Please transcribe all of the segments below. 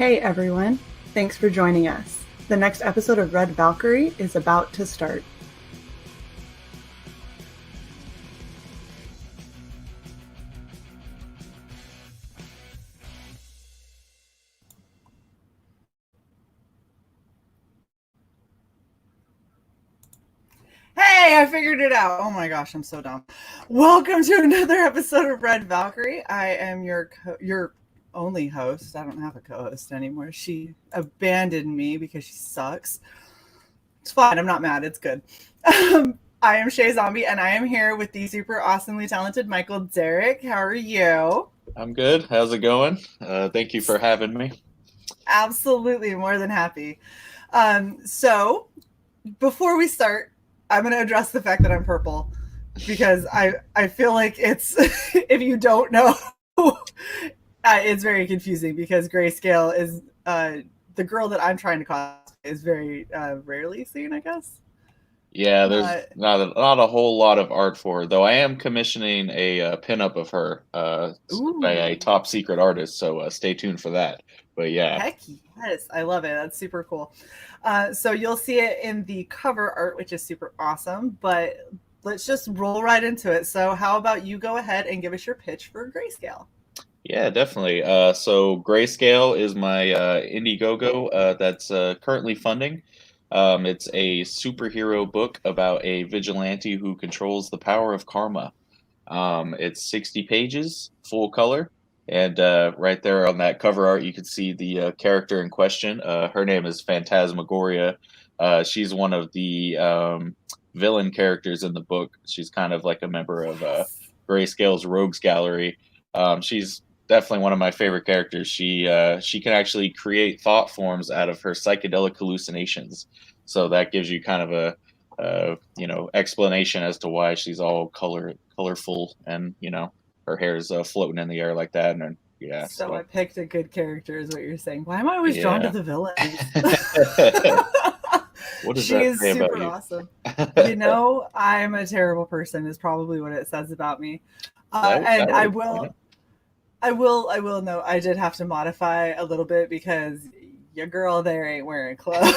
Hey everyone, thanks for joining us. The next episode of Red Valkyrie is about to start. Hey, I figured it out. Oh my gosh, I'm so dumb. Welcome to another episode of Red Valkyrie. I am your only host. I don't have a co-host anymore. She abandoned me because she sucks. It's fine. I'm not mad. It's good. I am Shae Zombie, and I am here with the super awesomely talented Michael Derrick. How are you? I'm good. How's it going? Thank you for having me. Absolutely, more than happy. So, before we start, I'm going to address the fact that I'm purple because I feel like it's, if you don't know, it's very confusing because Grayskale is the girl that I'm trying to cosplay is very rarely seen, I guess. Yeah, there's not a whole lot of art for her, though. I am commissioning a pinup of her by a Ooh, top secret artist, so stay tuned for that. But yeah, heck yes, I love it. That's super cool. So you'll see it in the cover art, which is super awesome. But let's just roll right into it. So how about you go ahead and give us your pitch for Grayscale? yeah, definitely. So Grayscale is my Indiegogo that's currently funding. It's a superhero book about a vigilante who controls the power of karma. It's 60 pages, full color, and right there on that cover art, you can see the character in question. Her name is Phantasmagoria. She's one of the villain characters in the book. She's kind of like a member of Yes. Grayscale's Rogues Gallery. She's definitely one of my favorite characters. She can actually create thought forms out of her psychedelic hallucinations. So that gives you kind of a explanation as to why she's all colorful, and her hair is floating in the air like that, and yeah, So I so picked a good character, is what you're saying. Why am I always drawn to yeah. the villains? What does She that is say about super you? awesome. You know, I'm a terrible person is probably what it says about me. That And would explain it. I will note I did have to modify a little bit because your girl there ain't wearing clothes.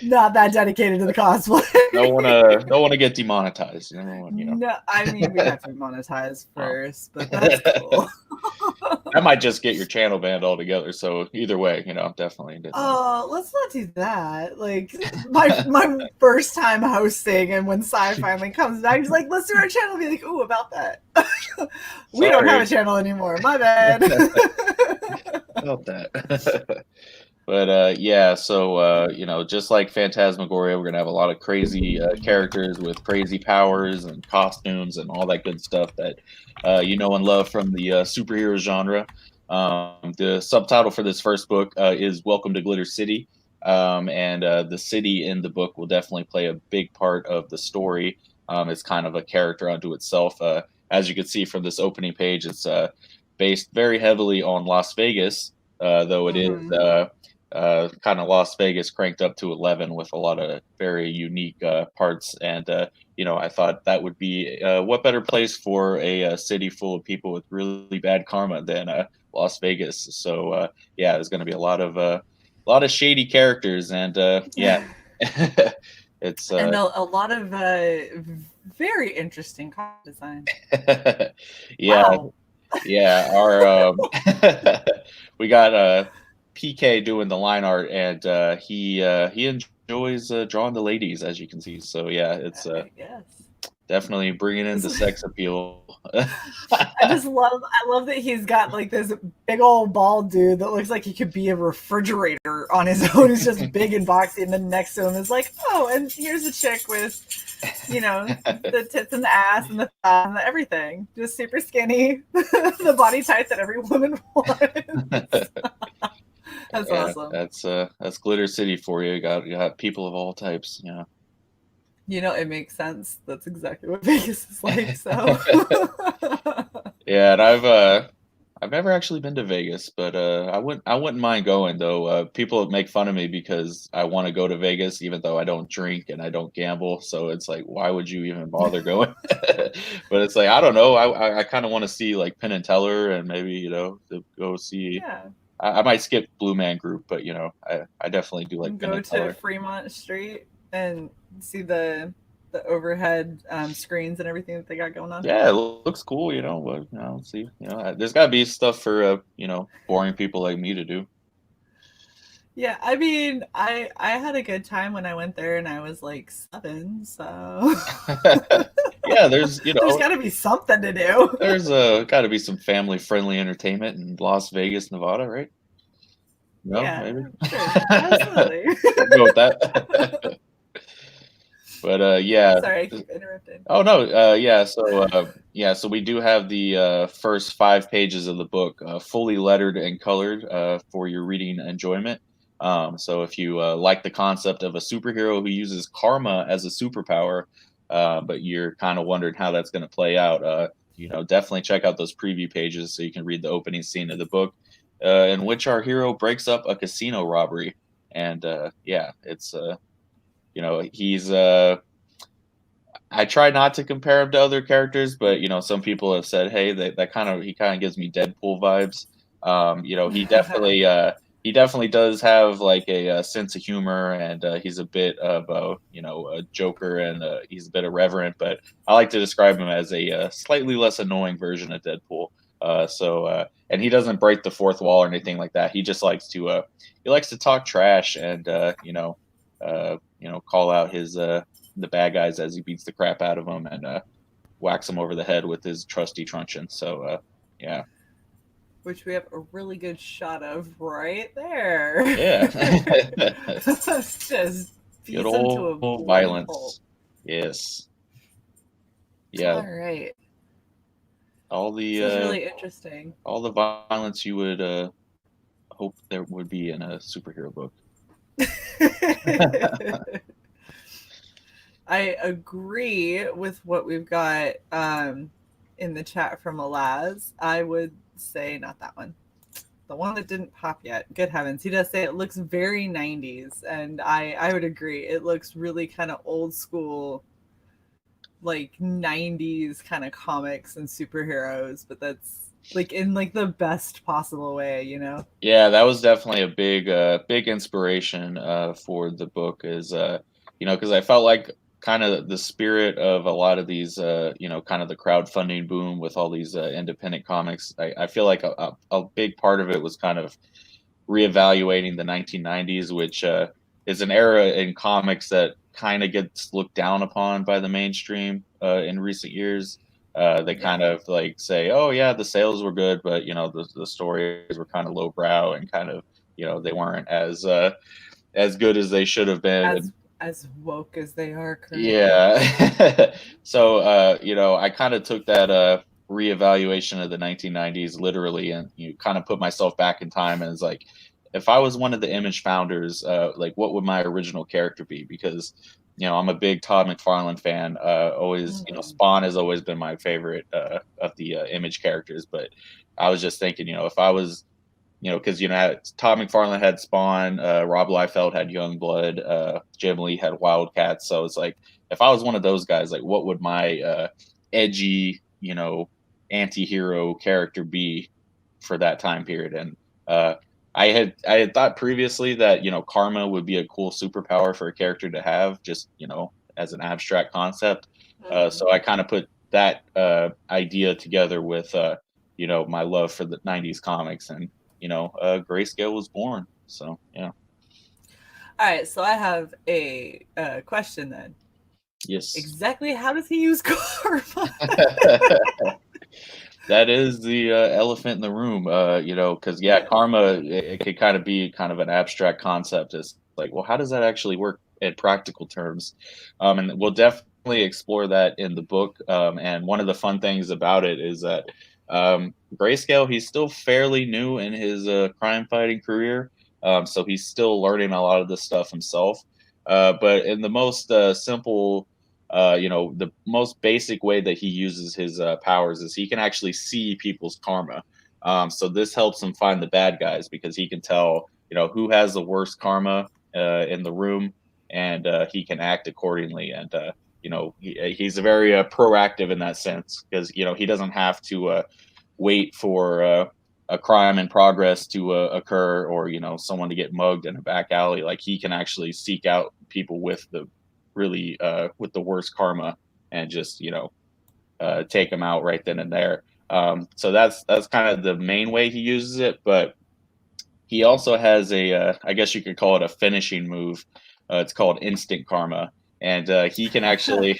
Not that dedicated to the cosplay. Don't want to get demonetized. You never want, No, I mean we'd have to monetize well. first, but that's cool. I might just get your channel banned altogether. So either way, definitely didn't want Oh, let's not do that. Like my first time hosting, and when Cy finally comes back, he's like, "Let's do our channel." Be like, "Ooh, about that." We don't have a Sorry channel anymore. My bad. about that. But yeah, so just like Phantasmagoria, we're gonna have a lot of crazy characters with crazy powers and costumes and all that good stuff that you know and love from the superhero genre. The subtitle for this first book is "Welcome to Glitter City," and the city in the book will definitely play a big part of the story. It's kind of a character unto itself. As you can see from this opening page, it's based very heavily on Las Vegas, though it is. Hmm. Kind of Las Vegas cranked up to 11 with a lot of very unique parts. And, I thought that would be what better place for a city full of people with really bad karma than Las Vegas. So, yeah, there's going to be a lot of shady characters. And, yeah, it's, And a lot of very interesting costume design. yeah, Wow. yeah, we got PK doing the line art, and he enjoys drawing the ladies, as you can see. So yeah, it's Yes. definitely bringing in the sex appeal. I love that he's got like this big old bald dude that looks like he could be a refrigerator on his own. He's just big and boxy, and then next to him is like, oh, and here's a chick with, the tits and the ass and the thigh and the everything, just super skinny, the body type that every woman wants. That's Yeah, awesome. that's Glitter City for you. You got people of all types. It makes sense. That's exactly what Vegas is like. So, Yeah, and I've never actually been to Vegas, but I wouldn't mind going though. People make fun of me because I want to go to Vegas, even though I don't drink and I don't gamble. So it's like, why would you even bother going? But it's like I don't know. I kind of want to see like Penn and Teller and maybe to go see. Yeah. I might skip Blue Man Group, but I definitely do like And Penn go and to Teller. Fremont Street and see the overhead screens and everything that they got going on. Yeah, it looks cool, but see, there's got to be stuff for boring people like me to do. Yeah, I mean, I had a good time when I went there, and I was like 7, so Yeah, there's there's got to be something to do. there's got to be some family friendly entertainment in Las Vegas, Nevada, right? No, Yeah, maybe. sure, absolutely. Go with that. But yeah. Sorry, I keep interrupting. Oh no, yeah. So we do have the first 5 pages of the book fully lettered and colored for your reading enjoyment. So if you like the concept of a superhero who uses karma as a superpower, but you're kind of wondering how that's going to play out, definitely check out those preview pages so you can read the opening scene of the book, in which our hero breaks up a casino robbery. And yeah, it's he's I try not to compare him to other characters, but some people have said, "Hey, he kind of gives me Deadpool vibes." He definitely does have like a sense of humor, and he's a bit of a joker, and he's a bit irreverent. But I like to describe him as a slightly less annoying version of Deadpool. And he doesn't break the fourth wall or anything like that. He likes to talk trash and call out his the bad guys as he beats the crap out of them and whacks them over the head with his trusty truncheon. So yeah, Which we have a really good shot of right there. yeah. Let's just piece Good into a old bloody hole. violence. Yes. Yeah. All right. All This is really interesting. all the violence you would hope there would be in a superhero book. I agree with what we've got in the chat from Alaz. I would say not that one. The one that didn't pop yet. Good heavens. He does say it looks very 90s, and I would agree. It looks really kind of old school, like 90s kind of comics and superheroes, but that's like in like the best possible way, Yeah, that was definitely a big inspiration for the book because I felt like kind of the spirit of a lot of these kind of the crowdfunding boom with all these independent comics. I feel like a big part of it was kind of reevaluating the 1990s, which is an era in comics that kind of gets looked down upon by the mainstream in recent years. They kind of like say, "Oh yeah, the sales were good, but the stories were kind of lowbrow and kind of they weren't as good as they should have been." As woke as they are currently. Yeah. So I kind of took that reevaluation of the 1990s literally, and you kind of put myself back in time, and it's like, if I was one of the Image founders, like what would my original character be? Because I'm a big Todd McFarlane fan. Always, Spawn has always been my favorite of the Image characters. But I was just thinking, if I was, because Todd McFarlane had Spawn, Rob Liefeld had Youngblood, Jim Lee had Wildcats. So it's like, if I was one of those guys, like what would my edgy, anti-hero character be for that time period? And I had thought previously that karma would be a cool superpower for a character to have, just as an abstract concept. So I kind of put that idea together with my love for the 90s comics, and Grayscale was born. So yeah. All right, so I have a question then. Yes. Exactly how does he use karma? That is the elephant in the room, because karma, it could kind of be kind of an abstract concept. It's like, well, how does that actually work in practical terms? And we'll definitely explore that in the book. And one of the fun things about it is that Grayscale, he's still fairly new in his crime fighting career, so he's still learning a lot of this stuff himself. But in the most simple the most basic way that he uses his powers is he can actually see people's karma. So this helps him find the bad guys because he can tell, who has the worst karma in the room, and he can act accordingly. And he's very proactive in that sense because he doesn't have to wait for a crime in progress to occur, or someone to get mugged in a back alley. Like he can actually seek out people with the really with the worst karma and just take them out right then and there. So that's kind of the main way he uses it, but he also has I guess you could call it a finishing move. It's called instant karma, and he can actually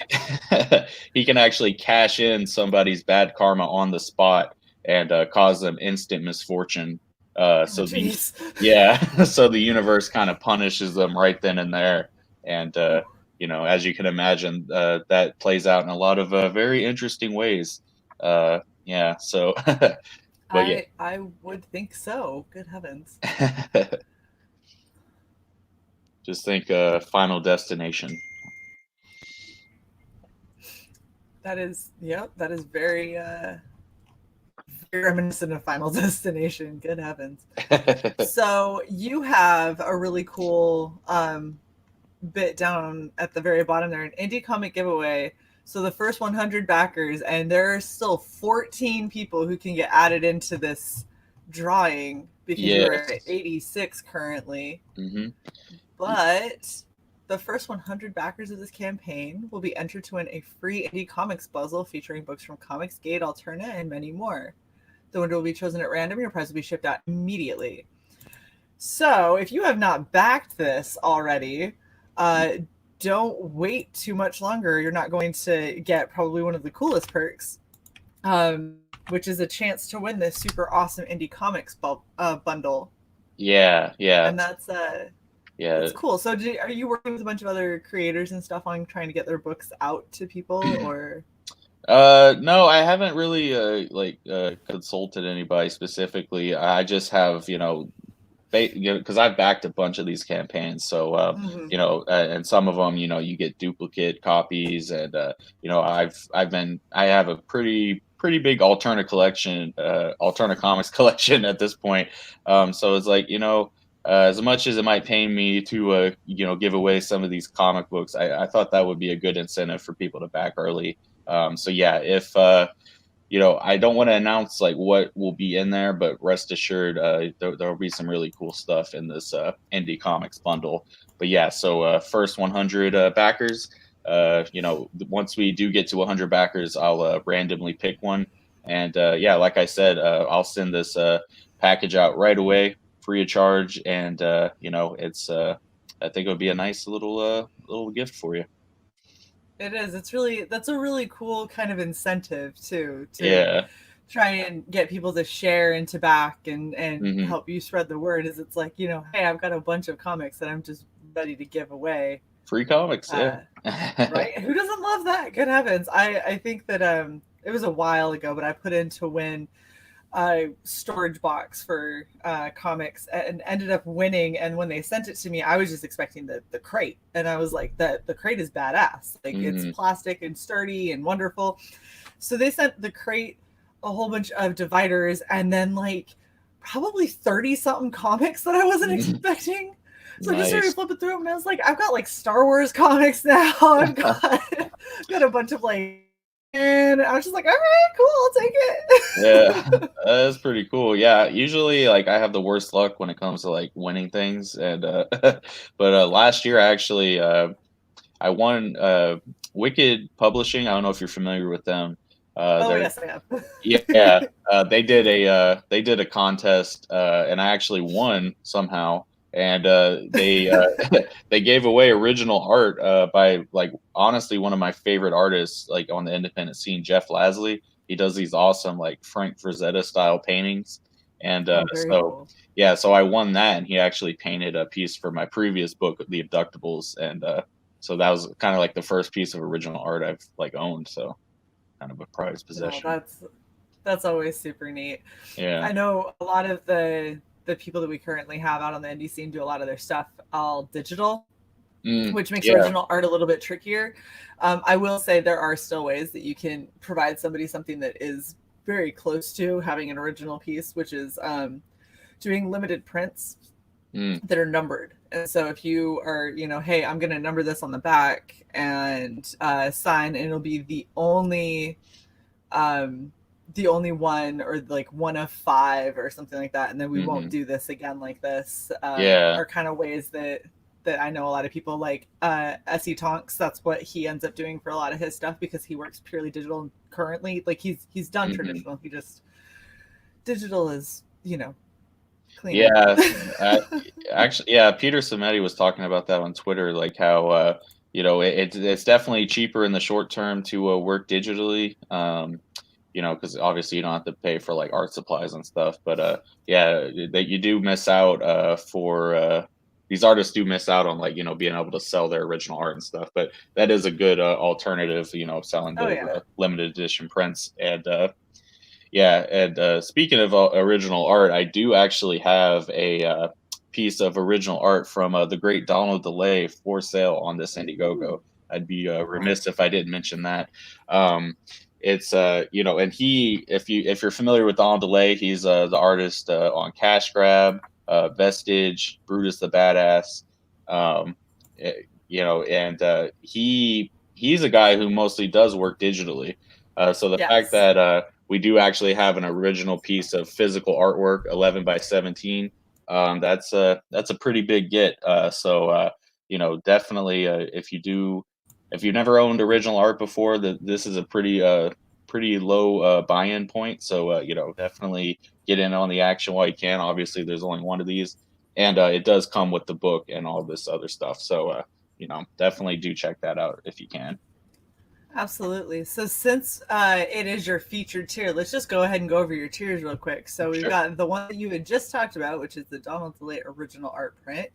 he can actually cash in somebody's bad karma on the spot and cause them instant misfortune. So the Jeez. yeah, so the universe kind of punishes them right then and there, and as you can imagine, that plays out in a lot of very interesting ways. Yeah, so but yeah. I would think so. Good heavens. Just think Final Destination. That is, yep, that is very very reminiscent of Final Destination. Good heavens. So you have a really cool bit down at the very bottom there, an indie comic giveaway. So the first 100 backers, and there are still 14 people who can get added into this drawing because you're Yes. at 86 currently. hmm But the first 100 backers of this campaign will be entered to win a free indie comics puzzle featuring books from Comicsgate, Alterna, and many more. The winner will be chosen at random. Your prize will be shipped out immediately. So if you have not backed this already, don't wait too much longer. You're not going to get probably one of the coolest perks, which is a chance to win this super awesome indie comics bundle. Yeah, yeah, And that's yeah. that's cool. So are you working with a bunch of other creators and stuff on trying to get their books out to people, or? No, I haven't really consulted anybody specifically. I just have, because I've backed a bunch of these campaigns, so and some of them, you get duplicate copies, and I have a pretty big alternate comics collection at this point. So it's like, as much as it might pain me to give away some of these comic books, I thought that would be a good incentive for people to back early. So yeah, if I don't want to announce like what will be in there, but rest assured, there will be some really cool stuff in this indie comics bundle. But yeah, so first 100 backers, once we do get to 100 backers, I'll randomly pick one, and yeah, like I said, I'll send this package out right away, free of charge, and it's I think it would be a nice little gift for you. It is. That's a really cool kind of incentive too, to Yeah. try and get people to share and to back and hmm help you spread the word. Is it's like, hey, I've got a bunch of comics that I'm just ready to give away. Free comics, yeah. Right? Who doesn't love that? Good heavens. I think that it was a while ago, but I put in to win a storage box for comics and ended up winning. And when they sent it to me, I was just expecting the crate, and I was like, the crate is badass, like it's plastic and sturdy and wonderful. So they sent the crate, a whole bunch of dividers, and then like probably 30 something comics that I wasn't expecting. So I just started flipping through them, and I was like, I've got like Star Wars comics now. I've got a bunch of like, and I was just like, all right, cool, I'll take it. Yeah, that's pretty cool. Yeah, usually like I have the worst luck when it comes to like winning things, and but last year I won Wicked Publishing. I don't know if you're familiar with them. Oh, They're yes, I am. Yeah, they did a contest, and I actually won somehow. And they they gave away original art by like honestly one of my favorite artists like on the independent scene, Jeff Lasley. He does these awesome like Frank Frazetta style paintings, and Very so cool. yeah, so I won that, and he actually painted a piece for my previous book, The Abductables, and so that was kind of like the first piece of original art I've like owned. So kind of a prized No, possession. that's always super neat. Yeah. I know a lot of the people that we currently have out on the indie scene do a lot of their stuff all digital, which makes Yeah. original art a little bit trickier. I will say there are still ways that you can provide somebody something that is very close to having an original piece, which is doing limited prints Mm. that are numbered. And so if you are, hey, I'm going to number this on the back and sign, and it'll be the only one, or like one of 5 or something like that, and then we won't do this again like this, are kind of ways that I know a lot of people like. SE Tonks, that's what he ends up doing for a lot of his stuff, because he works purely digital currently. Like he's done traditional, he just digital is cleaner. Yeah, actually, yeah. Peter Samedi was talking about that on Twitter, like how it's definitely cheaper in the short term to work digitally. Because obviously you don't have to pay for like art supplies and stuff. But yeah, that you do miss out for these artists do miss out on like being able to sell their original art and stuff. But that is a good alternative, selling those limited edition prints. And yeah, and speaking of original art, I do actually have a piece of original art from the great Donald DeLay for sale on this Indiegogo. I'd be remiss if I didn't mention that. It's and if you're familiar with Donald DeLay, he's the artist on Cash Grab, Vestige, Brutus the Badass. Um, and he's a guy who mostly does work digitally. So the fact that we do actually have an original piece of physical artwork, 11 by 17. That's a pretty big get. So definitely, if you've never owned original art before, this is a pretty low buy-in point. So definitely get in on the action while you can. Obviously, there's only one of these, and it does come with the book and all this other stuff. So definitely do check that out if you can. Absolutely. So since it is your featured tier, let's just go ahead and go over your tiers real quick. So we've got the one that you had just talked about, which is the Donald DeLay original art print,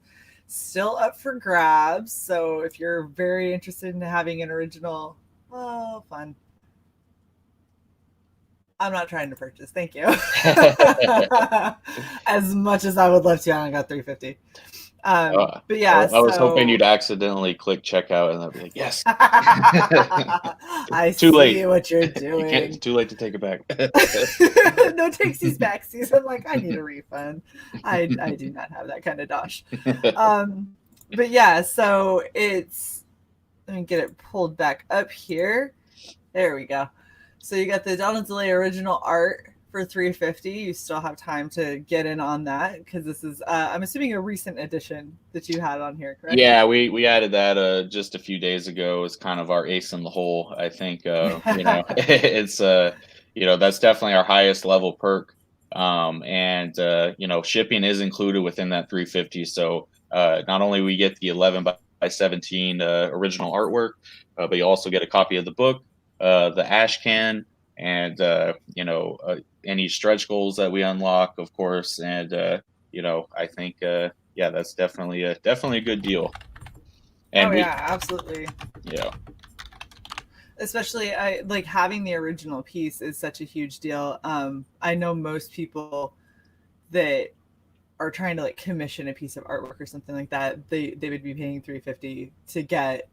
still up for grabs. So if you're very interested in having an original, fun. I'm not trying to purchase. Thank you. As much as I would love to, I only got $3.50. But yeah, I was hoping you'd accidentally click checkout and I'd be like, yes. I too see late. What you're doing. It's too late to take it back. No takesies backsies. I'm like, I need a refund. I do not have that kind of dosh. But yeah, so it's, let me get it pulled back up here. There we go. So you got the Donald DeLay original art for $3.50. You still have time to get in on that, because this is I'm assuming a recent addition that you had on here, correct? Yeah, we added that just a few days ago. It's kind of our ace in the hole. I think it's that's definitely our highest level perk. And shipping is included within that $3.50. So not only we get the 11 by 17 original artwork, but you also get a copy of the book, the ash can, and any stretch goals that we unlock, of course. And I think that's definitely a good deal. And absolutely. Yeah. Especially I like having the original piece is such a huge deal. I know most people that are trying to like commission a piece of artwork or something like that, they would be paying $3.50 to get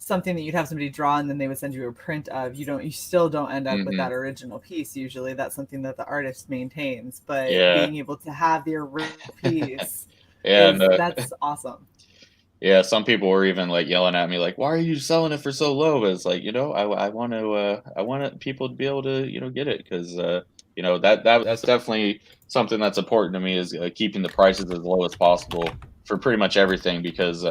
something that you'd have somebody draw and then they would send you a print of. You still don't end up with that original piece. Usually that's something that the artist maintains, but being able to have the original piece that's awesome. Yeah, some people were even like yelling at me like, why are you selling it for so low? But it's like, I want people to be able to get it, because that's definitely something that's important to me, is keeping the prices as low as possible for pretty much everything, because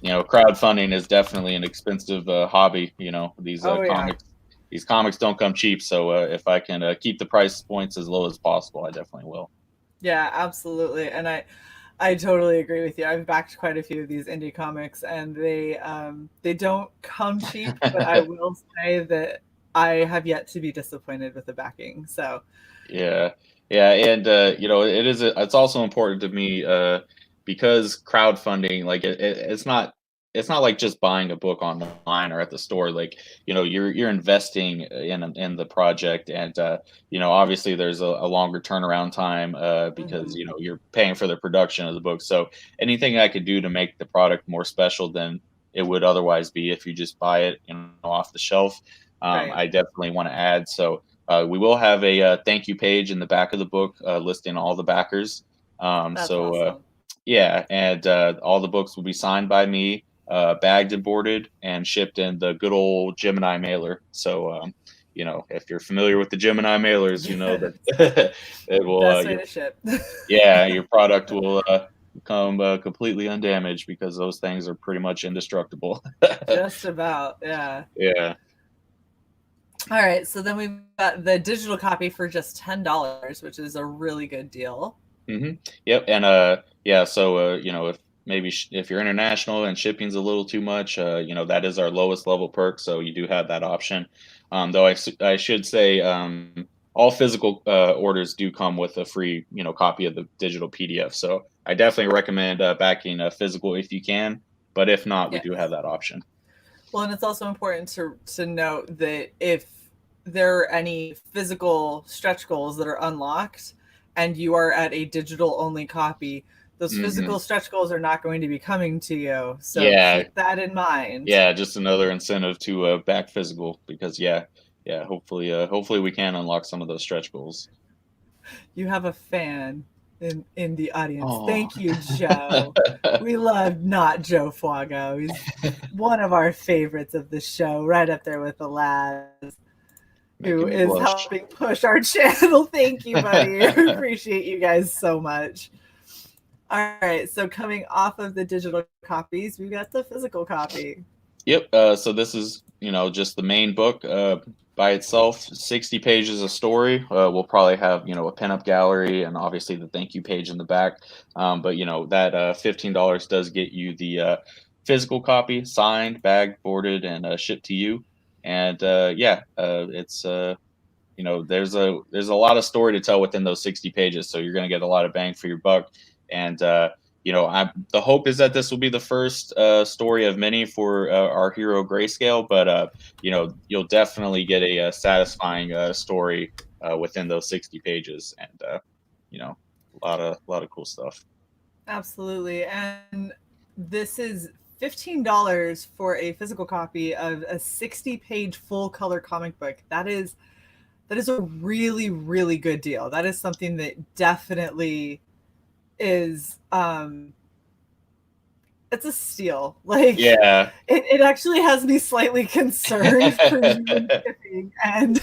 crowdfunding is definitely an expensive hobby. These comics don't come cheap. So if I can keep the price points as low as possible, I definitely will. Yeah, absolutely. And I totally agree with you. I've backed quite a few of these indie comics, and they don't come cheap, but I will say that I have yet to be disappointed with the backing. So yeah, and it's also important to me because crowdfunding, like it's not like just buying a book online or at the store. Like you're investing in the project, and obviously there's a longer turnaround time because you're paying for the production of the book. So anything I could do to make the product more special than it would otherwise be if you just buy it off the shelf, I definitely want to add. So We will have a thank you page in the back of the book listing all the backers. That's awesome. Yeah, and all the books will be signed by me, bagged and boarded, and shipped in the good old Gemini mailer. So, if you're familiar with the Gemini mailers, you know Yes. that it will Best way to ship. your product will come completely undamaged because those things are pretty much indestructible. Just about, yeah. Yeah. All right, so then we've got the digital copy for just $10, which is a really good deal. Yep, and yeah, so if maybe if you're international and shipping's a little too much, that is our lowest level perk, so you do have that option. Though I should say, all physical orders do come with a free, copy of the digital PDF. So I definitely recommend backing physical if you can, but if not, we Yes. do have that option. Well, and it's also important to note that if there are any physical stretch goals that are unlocked and you are at a digital only copy, those physical stretch goals are not going to be coming to you. So Yeah, keep that in mind. yeah, just another incentive to back physical because hopefully we can unlock some of those stretch goals. You have a fan in the audience. Oh. Thank you, Joe. We love not Joe Fuago. He's one of our favorites of the show, right up there with the lads, who is blush. helping push our channel. Thank you, buddy. I appreciate you guys so much. All right, so coming off of the digital copies, we've got the physical copy. Yep. So this is, just the main book by itself, 60 pages of story. We'll probably have, a pinup gallery and obviously the thank you page in the back. But that $15 does get you the physical copy, signed, bagged, boarded, and shipped to you. And it's there's a lot of story to tell within those 60 pages, so you're going to get a lot of bang for your buck. And the hope is that this will be the first story of many for our hero Grayscale, but you'll definitely get a satisfying story within those 60 pages, and a lot of cool stuff. Absolutely. And this is $15 for a physical copy of a 60-page full color comic book. That is a really, really good deal. That is something that definitely is it's a steal. Like, Yeah, it actually has me slightly concerned for you shipping and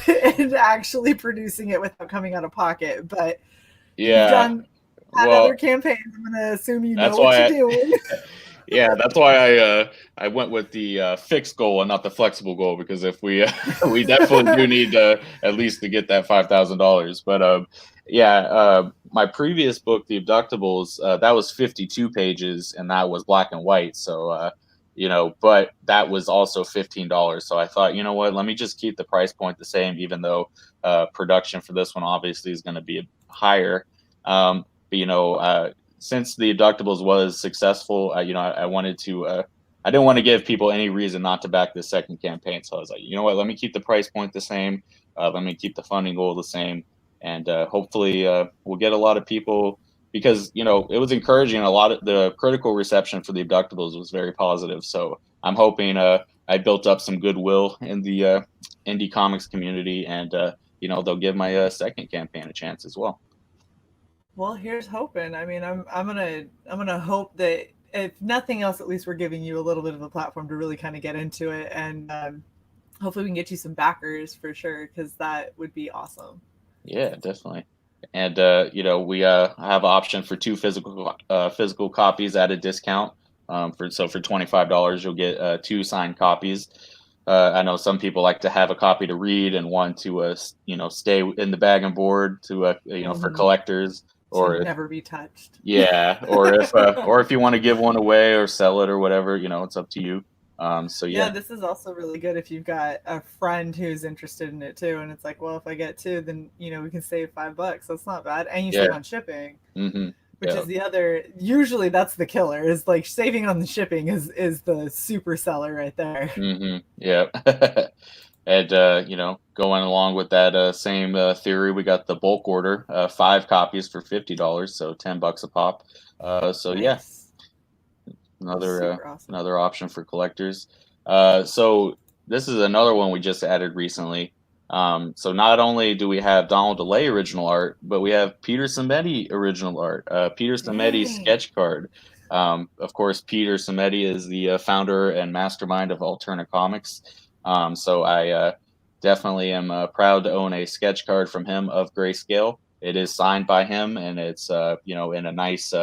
actually producing it without coming out of pocket. But yeah. you've had Well, other campaigns. I'm gonna assume you know that's what why you're doing. yeah, that's why I went with the fixed goal and not the flexible goal, because if we we definitely do need at least to get that $5,000. But my previous book, The Abductables, that was 52 pages and that was black and white. So but that was also $15. So I thought, you know what, let me just keep the price point the same, even though production for this one obviously is going to be higher. But since the Abductables was successful, I wanted to. I didn't want to give people any reason not to back this second campaign, so I was like, you know what? Let me keep the price point the same. Let me keep the funding goal the same, and hopefully we'll get a lot of people, because it was encouraging. A lot of the critical reception for the Abductables was very positive. So I'm hoping I built up some goodwill in the indie comics community, and they'll give my second campaign a chance as well. Well, here's hoping. I mean, I'm gonna hope that if nothing else, at least we're giving you a little bit of a platform to really kind of get into it, and hopefully we can get you some backers for sure, because that would be awesome. Yeah, definitely. And we have an option for two physical copies at a discount. For $25 you'll get two signed copies. I know some people like to have a copy to read and one to stay in the bag and board to for collectors, or never be touched. Yeah, or if you want to give one away or sell it or whatever, it's up to you. Yeah, this is also really good if you've got a friend who's interested in it too, and it's like, well, if I get two, then we can save $5. That's not bad, and you save on shipping, which is the other. Usually, that's the killer. Is like saving on the shipping is the super seller right there. Yeah. And going along with that same theory, we got the bulk order, 5 copies for $50, so $10 a pop. So nice. Another another option for collectors. So this is another one we just added recently. So not only do we have Donald DeLay original art, but we have Peter Simeti original art. Peter Simeti Dang. sketch card. Of course, Peter Simeti is the founder and mastermind of Alternate Comics. So I definitely am proud to own a sketch card from him of Grayscale. It is signed by him, and it's in a nice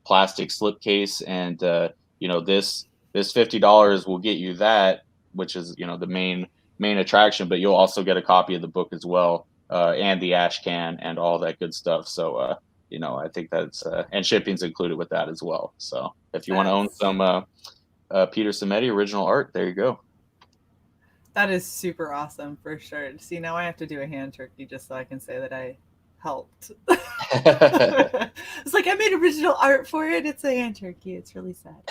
plastic slipcase. And this $50 will get you that, which is the main attraction. But you'll also get a copy of the book as well, and the ash can and all that good stuff. So I think that's and shipping's included with that as well. So if you want to own That's some Peter Simeti original art, there you go. That is super awesome for sure. See, now I have to do a hand turkey just so I can say that I helped. It's like I made original art for it. It's a hand turkey. It's really sad.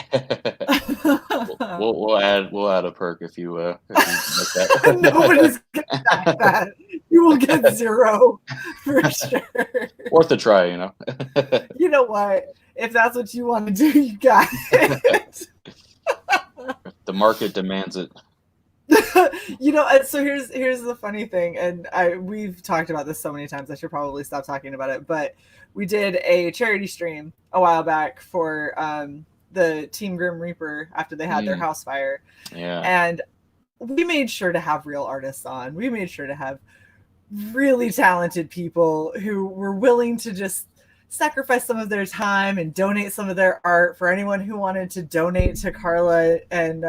we'll add a perk if you make that. Nobody's gonna back that. You will get 0 for sure. Worth a try, You know what? If that's what you want to do, you got it. The market demands it. So here's the funny thing, and we've talked about this so many times I should probably stop talking about it, but we did a charity stream a while back for the Team Grim Reaper after they had their house fire. Yeah. And we made sure to have real artists on. We made sure to have really talented people who were willing to just sacrifice some of their time and donate some of their art for anyone who wanted to donate to Carla and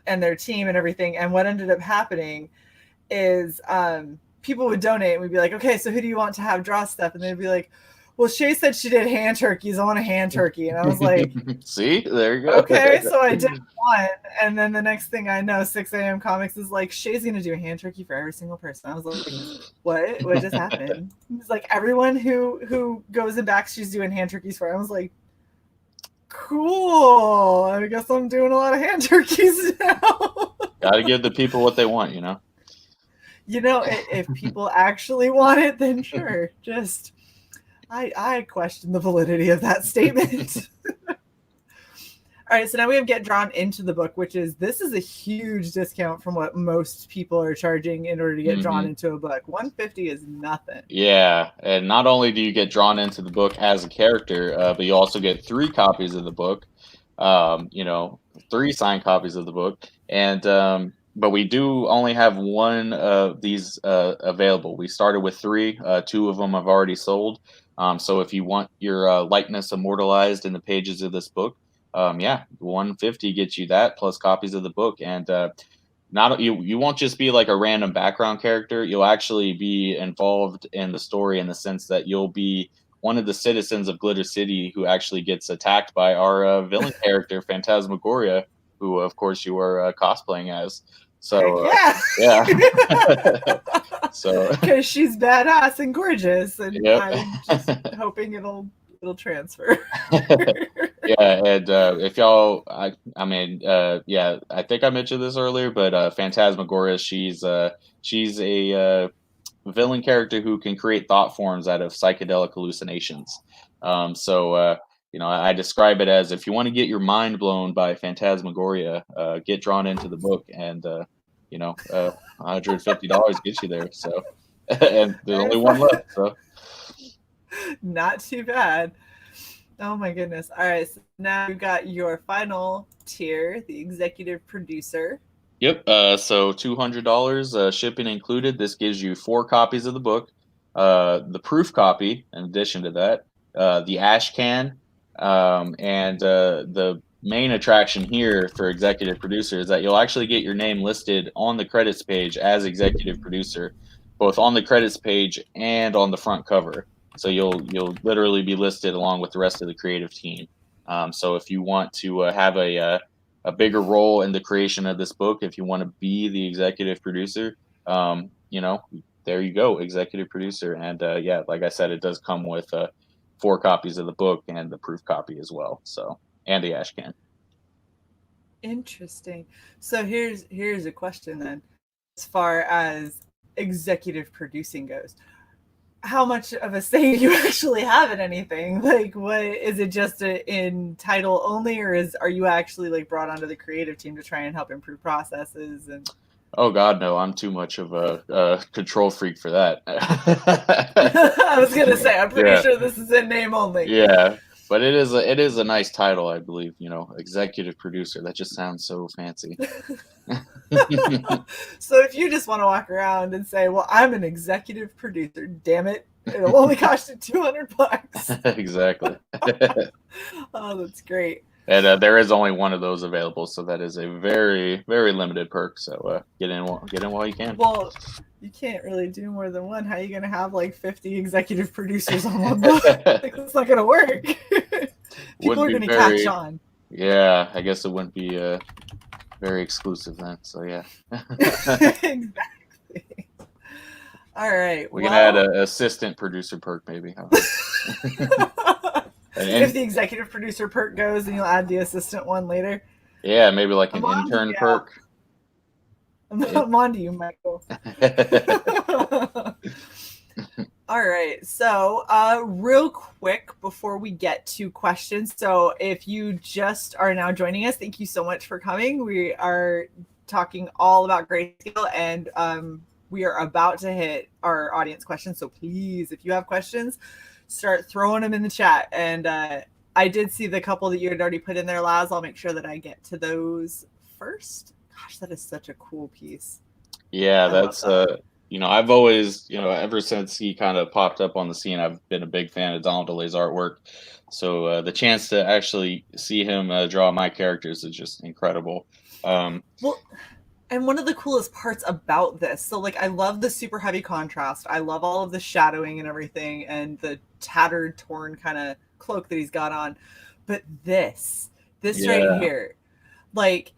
their team and everything. And what ended up happening is people would donate and we'd be like, okay, so who do you want to have draw stuff? And they'd be like, well, Shae said she did hand turkeys. I want a hand turkey. And I was like, see, there you go. Okay, so I did one. And then the next thing I know, 6 a.m. Comics is like, Shae's going to do a hand turkey for every single person. I was like, what? What just happened? It's like everyone who goes and backs, she's doing hand turkeys for. I was like, cool. I guess I'm doing a lot of hand turkeys now. Gotta give the people what they want, If people actually want it, then sure. Just I question the validity of that statement. All right, so now we have Get Drawn Into the Book, this is a huge discount from what most people are charging in order to get drawn into a book. $150 is nothing. Yeah, and not only do you get drawn into the book as a character, but you also get 3 copies of the book. 3 signed copies of the book, and but we do only have 1 of these available. We started with 3. 2 of them have already sold. So if you want your likeness immortalized in the pages of this book, $150 gets you that plus copies of the book. And you won't just be like a random background character. You'll actually be involved in the story in the sense that you'll be one of the citizens of Glitter City who actually gets attacked by our villain character Phantasmagoria, who of course you are cosplaying as. So yeah. So because she's badass and gorgeous, and yep. I'm just hoping it'll transfer. Yeah, and if y'all, I think I mentioned this earlier, but Phantasmagoria, she's a villain character who can create thought forms out of psychedelic hallucinations. I describe it as, if you want to get your mind blown by Phantasmagoria, get drawn into the book, and $150 gets you there. So, and there's only 1 left. So, not too bad. Oh my goodness. All right, so now we've got your final tier, the executive producer. Yep. So $200, shipping included. This gives you 4 copies of the book, the proof copy. In addition to that, the ash can, and the main attraction here for executive producer is that you'll actually get your name listed on the credits page as executive producer, both on the credits page and on the front cover. So you'll literally be listed along with the rest of the creative team. So if you want to have a bigger role in the creation of this book, if you want to be the executive producer, there you go, executive producer. And like I said, it does come with 4 copies of the book and the proof copy as well. So, and the ash can. Interesting. So here's a question then, as far as executive producing goes. How much of a say do you actually have in anything? Like, what is it, just in title only, or are you actually like brought onto the creative team to try and help improve processes? And Oh God, no! I'm too much of a control freak for that. I was gonna say, I'm pretty Yeah, sure this is in name only. yeah, but it is a nice title, I believe. Executive producer. That just sounds so fancy. So if you just want to walk around and say, "Well, I'm an executive producer," damn it, it'll only cost you $200. Exactly. Oh, that's great. And there is only one of those available, so that is a very, very limited perk. So get in while you can. Well, you can't really do more than one. How are you going to have like 50 executive producers on one book? Like, that's not going to work. People Would are be going to catch very, on. yeah. I guess it wouldn't be very exclusive then. So yeah, Exactly. All right. we can add Well, an assistant producer perk maybe. if And the executive producer perk goes, then you'll add the assistant one later. yeah, maybe like I'm an on to intern you. perk. I'm on to you, Michael. All right. So, real quick before we get to questions. So, if you just are now joining us, thank you so much for coming. We are talking all about Grayscale, and we are about to hit our audience questions. So, please, if you have questions, start throwing them in the chat. And I did see the couple that you had already put in there, Laz. I'll make sure that I get to those first. Gosh, that is such a cool piece. Yeah, I love that's that. I've always, ever since he kind of popped up on the scene, I've been a big fan of Donald DeLay's artwork. So the chance to actually see him draw my characters is just incredible. Um, Well, and one of the coolest parts about this, so like I love the super heavy contrast. I love all of the shadowing and everything and the tattered, torn kind of cloak that he's got on. But this right yeah, here, like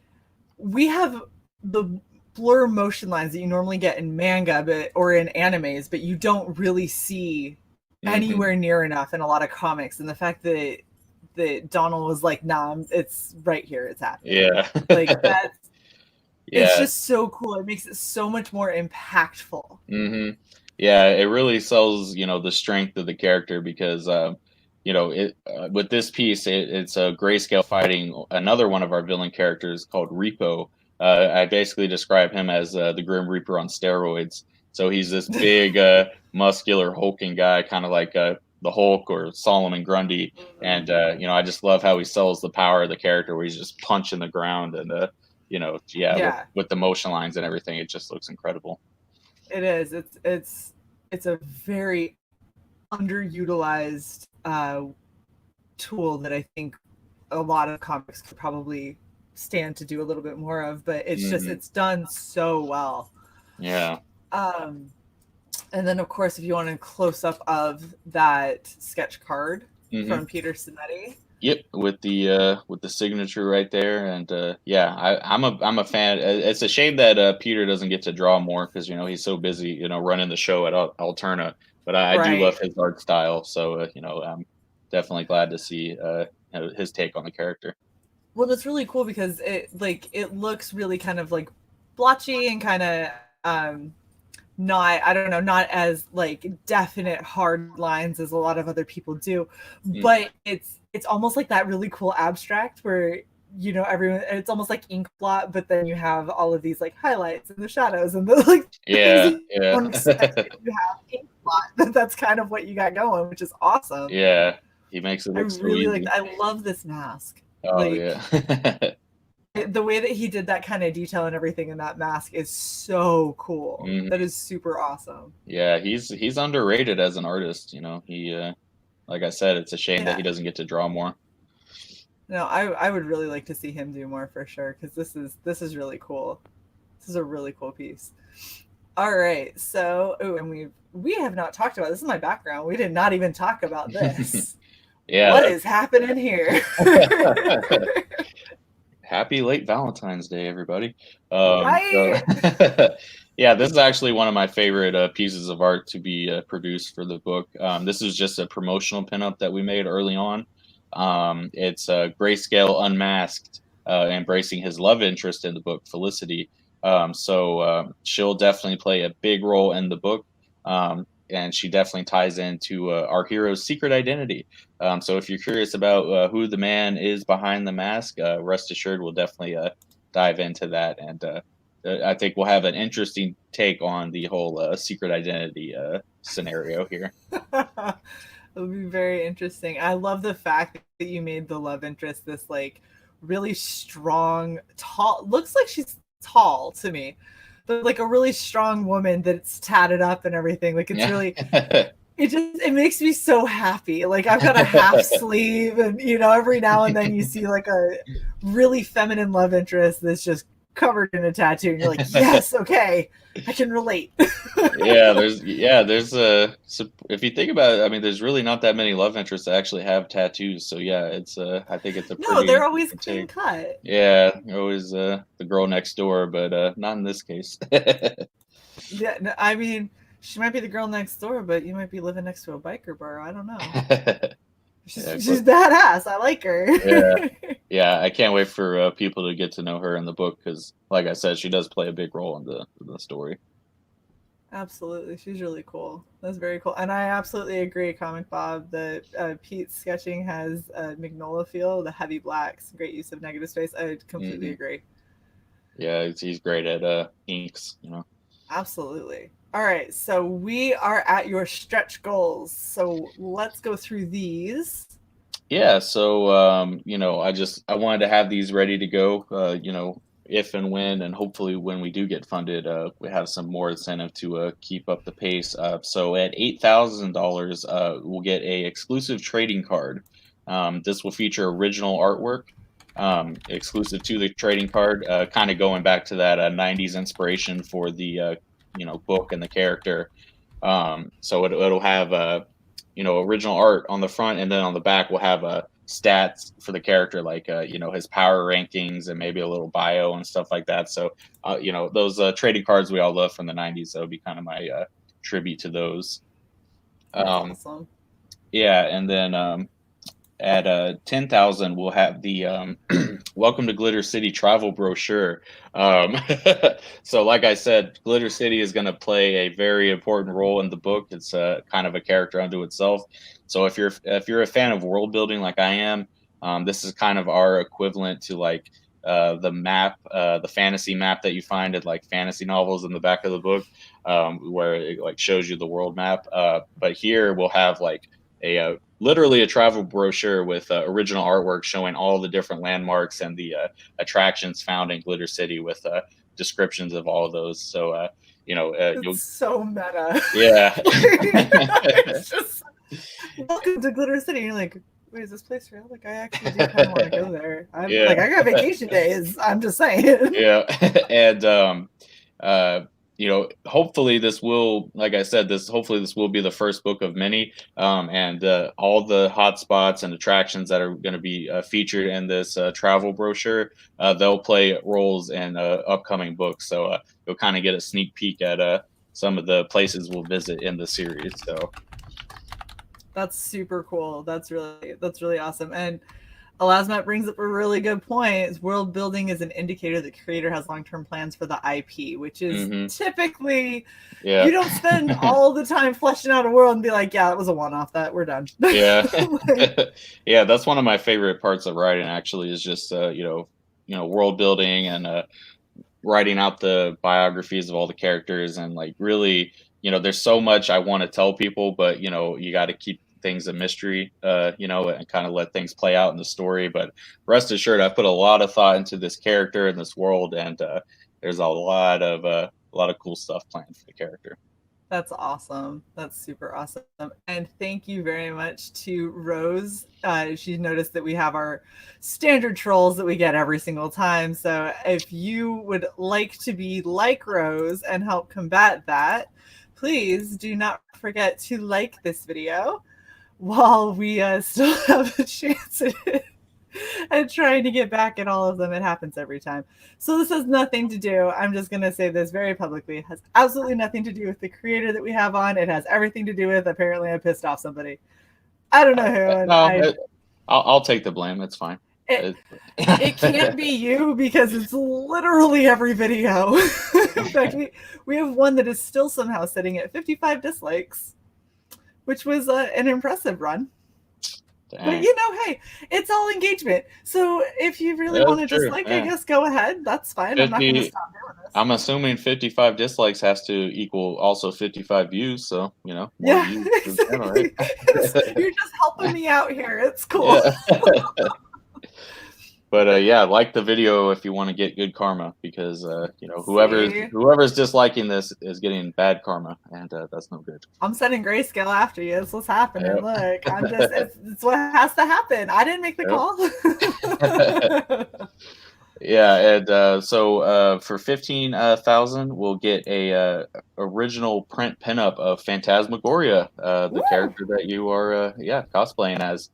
we have the blur motion lines that you normally get in manga or in animes, but you don't really see hmm anywhere near enough in a lot of comics. And the fact that Donald was like, "Nah, it's right here, it's happening." yeah, Like that's it's yeah. just so cool. It makes it so much more impactful. hmm Yeah, it really sells, the strength of the character because, with this piece, it's a Grayscale fighting another one of our villain characters called Repo. I basically describe him as the Grim Reaper on steroids. So he's this big, muscular, hulking guy, kind of like the Hulk or Solomon Grundy. And, I just love how he sells the power of the character where he's just punching the ground and, yeah, with, Yeah, with the motion lines and everything, it just looks incredible. it is. It's a very underutilized tool that I think a lot of comics could probably stand to do a little bit more of, but hmm it's done so well. Yeah. Um, and then of course, if you want a close up of that sketch card hmm from Peter Sinetti. Yep, with the signature right there, and yeah, I'm a fan. It's a shame that Peter doesn't get to draw more because he's so busy, running the show at Alterna. But I do love Right. his art style, so I'm definitely glad to see his take on the character. Well, that's really cool because it looks really kind of like blotchy and kind of um not, I don't know, not as like definite hard lines as a lot of other people do, Mm. but it's almost like that really cool abstract where everyone, it's almost like ink blot, but then you have all of these like highlights and the shadows and the like the things Yeah, you yeah, don't expect if you have ink blot. That's kind of what you got going, which is awesome. yeah. He makes it I look so really like easy. that. I love this mask. Oh Like yeah. the way that he did that kind of detail and everything in that mask is so cool. hmm That is super awesome. Yeah, he's underrated as an artist. He like I said, it's a shame that he Yeah. doesn't get to draw more. No, I would really like to see him do more for sure because this is really cool. This is a really cool piece. All right, so and we have not talked about this. Is my background. We did not even talk about this. Yeah, What is happening here? happy late Valentine's Day, everybody. So Right. yeah, this is actually one of my favorite pieces of art to be produced for the book. This is just a promotional pinup that we made early on. It's Grayscale unmasked, embracing his love interest in the book, Felicity. So she'll definitely play a big role in the book. And she definitely ties into our hero's secret identity. So if you're curious about who the man is behind the mask, rest assured we'll definitely dive into that. And I think we'll have an interesting take on the whole secret identity scenario here. It'll be very interesting. I love the fact that you made the love interest this like really strong, tall. Looks like she's tall to me, but like a really strong woman that's tatted up and everything. Like it's really, it makes me so happy. Like I've got a half sleeve, and every now and then you see like a really feminine love interest that's just covered in a tattoo, and you're like, yes, okay, I can relate. There's if you think about it, I mean, there's really not that many love interests that actually have tattoos. So yeah, it's I think it's a pretty. No, they're always clean cut. Yeah, always the girl next door, but not in this case. Yeah, no, I mean, she might be the girl next door, but you might be living next to a biker bar. I don't know. She's badass. I like her. Yeah, I can't wait for people to get to know her in the book because, like I said, she does play a big role in the story. Absolutely, she's really cool. That's very cool, and I absolutely agree, Comic Bob, that Pete's sketching has a Magnolia feel. The heavy blacks, great use of negative space. I completely agree. Yeah, he's great at inks. Absolutely. All right, so we are at your stretch goals. So let's go through these. Yeah, so I wanted to have these ready to go. If and when, and hopefully when we do get funded, we have some more incentive to keep up the pace. So at $8,000, we'll get a exclusive trading card. This will feature original artwork, exclusive to the trading card, kind of going back to that '90s inspiration for the book and the character. So it'll have original art on the front, and then on the back we'll have stats for the character, like his power rankings and maybe a little bio and stuff like that. So those trading cards we all love from the '90s. That'll be kind of my tribute to those. Awesome. Yeah, and then at 10,000 we'll have the Welcome to Glitter City travel brochure. So like I said, Glitter City is going to play a very important role in the book. It's kind of a character unto itself. So if you're a fan of world building like I am, this is kind of our equivalent to like the map, the fantasy map that you find in like fantasy novels in the back of the book, where it like shows you the world map. But here we'll have like literally a travel brochure with original artwork showing all the different landmarks and the attractions found in Glitter City with descriptions of all of those. So, it's so meta. Yeah. It's just, welcome to Glitter City. You're like, wait, is this place real? Like, I actually do kind of want to go there. Like, I got vacation days. I'm just saying. Yeah. And, hopefully this will, like I said, hopefully this will be the first book of many, and all the hot spots and attractions that are going to be featured in this travel brochure, they'll play roles in upcoming books. So you'll kind of get a sneak peek at some of the places we'll visit in the series. So that's super cool. That's really awesome. And Elasmat brings up a really good point. World building is an indicator that the creator has long-term plans for the IP, which is typically, you don't spend all the time fleshing out a world and be like, yeah, that was a one-off, that we're done. Yeah. Yeah, that's one of my favorite parts of writing, actually, is just, world building and writing out the biographies of all the characters. And like, really, there's so much I want to tell people, but, you got to keep things a mystery, and kind of let things play out in the story. But rest assured, I put a lot of thought into this character and this world, and there's a lot of cool stuff planned for the character. That's awesome. That's super awesome. And thank you very much to Rose. She noticed that we have our standard trolls that we get every single time. So if you would like to be like Rose and help combat that, please do not forget to like this video while we still have a chance at trying to get back at all of them. It happens every time. So this has nothing to do, I'm just going to say this very publicly, it has absolutely nothing to do with the creator that we have on. It has everything to do with, apparently I pissed off somebody. I don't know who. I'll take the blame. It's fine. It can't be you, because it's literally every video. In fact, we have one that is still somehow sitting at 55 dislikes, which was an impressive run. But hey, it's all engagement. So if you really want to dislike, I guess go ahead. That's fine. 50, I'm not going to stop doing this. I'm assuming 55 dislikes has to equal also 55 views. So more views to the channel, right? You're just helping me out here. It's cool. Yeah. But like the video if you want to get good karma, because whoever's disliking this is getting bad karma, and that's no good. I'm sending Grayskale after you. It's what's happening. Yep. Look, I'm just it's what has to happen. I didn't make the call. Yeah, and so for 15,000, we'll get a original print pinup of Phantasmagoria, the character that you are cosplaying as.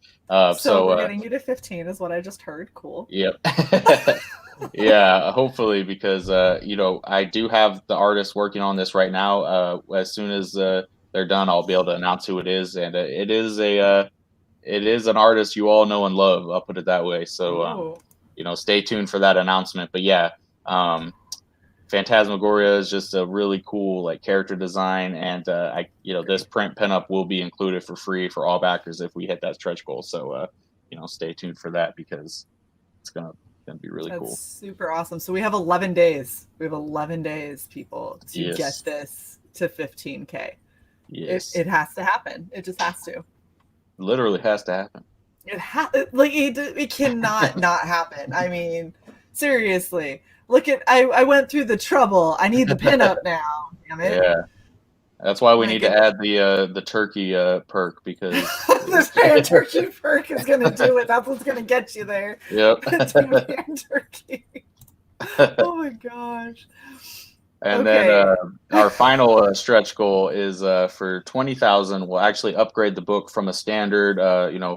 So we're getting you to 15 is what I just heard. Cool. Yep. Yeah, hopefully, because I do have the artist working on this right now. As soon as they're done, I'll be able to announce who it is, and it is an artist you all know and love. I'll put it that way. So stay tuned for that announcement. But yeah, Phantasmagoria is just a really cool character design, and this print pinup will be included for free for all backers if we hit that stretch goal. So stay tuned for that, because it's gonna be really cool. Super awesome. So we have 11 days. We have 11 days, people, to get this to 15K. Yes, it has to happen. It just has to. Literally has to happen. It cannot not happen. I mean, seriously. Look at I went through the trouble. I need the pinup now. Damn it. Yeah. That's why we need to add the turkey perk, because this pan turkey perk is gonna do it. That's what's gonna get you there. Yep. Pan turkey. Oh my gosh. And then our final stretch goal is for 20,000. We'll actually upgrade the book from a standard,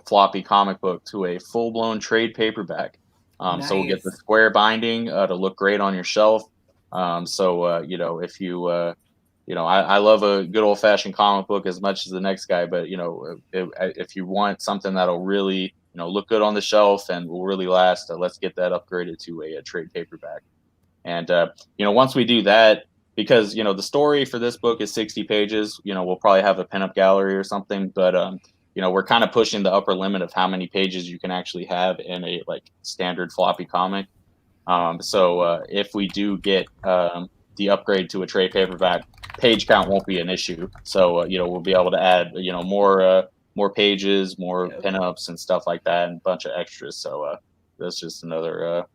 floppy comic book to a full-blown trade paperback. Nice. So we'll get the square binding to look great on your shelf. If you I love a good old-fashioned comic book as much as the next guy, but if you want something that'll really look good on the shelf and will really last, let's get that upgraded to a trade paperback. And once we do that, because the story for this book is 60 pages, we'll probably have a pinup gallery or something, but we're kind of pushing the upper limit of how many pages you can actually have in a standard floppy comic. So if we do get the upgrade to a trade paperback, page count won't be an issue. So we'll be able to add more pages, more pinups and stuff like that, and a bunch of extras. So that's just another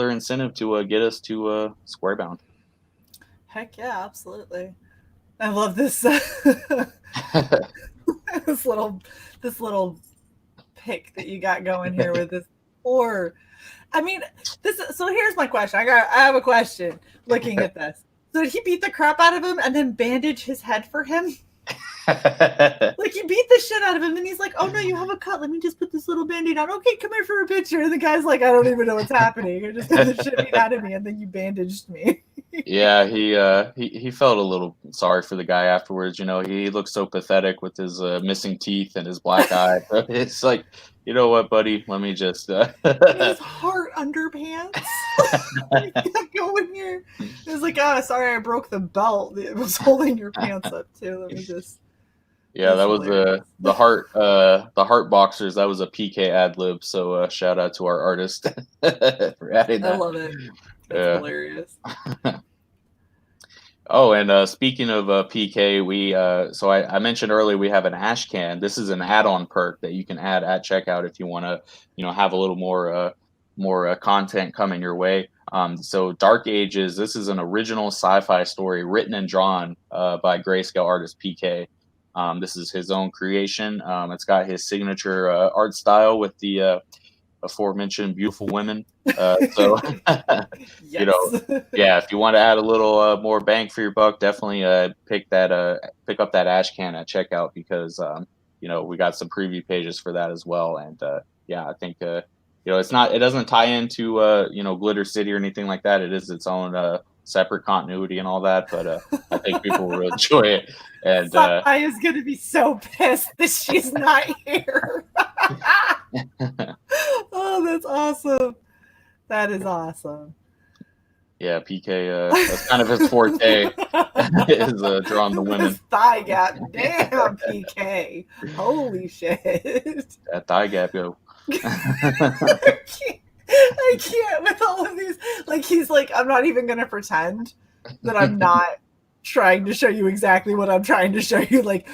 incentive to get us to square bound. Heck yeah, absolutely. I love this this little pick that you got going here with this. So here's my question. I have a question looking at this. So did he beat the crap out of him and then bandage his head for him? He beat the shit out of him, and he's like, "Oh no, you have a cut. Let me just put this little band-aid on. Okay, come here for a picture." And the guy's like, "I don't even know what's happening. I just got the shit beat out of me, and then you bandaged me." Yeah, he felt a little sorry for the guy afterwards. He looked so pathetic with his missing teeth and his black eye. It's like, you know what, buddy? Let me just his heart underpants. Going here. It was like, "Oh, sorry, I broke the belt. It was holding your pants up too. Let me just." Yeah, that was the heart boxers. That was a PK ad lib. So shout out to our artist for adding that. I love it. That's hilarious. Oh, and speaking of PK, so I mentioned earlier we have an ash can. This is an add-on perk that you can add at checkout if you want to, have a little more content coming your way. So Dark Ages. This is an original sci-fi story written and drawn by Grayskale artist PK. This is his own creation. It's got his signature art style with the aforementioned beautiful women. So, if you want to add a little more bang for your buck, definitely pick up that ash can at checkout, because we got some preview pages for that as well. And I think it doesn't tie into Glitter City or anything like that. It is its own separate continuity and all that, but I think people will really enjoy it. And I is going to be so pissed that she's not here. Oh, that's awesome. That is awesome. Yeah, PK. That's kind of his forte, is drawing the women. This thigh gap, damn PK. Holy shit. That thigh gap, yo. I can't with all of these. Like, he's like, I'm not even gonna pretend that I'm not trying to show you exactly what I'm trying to show you. Like,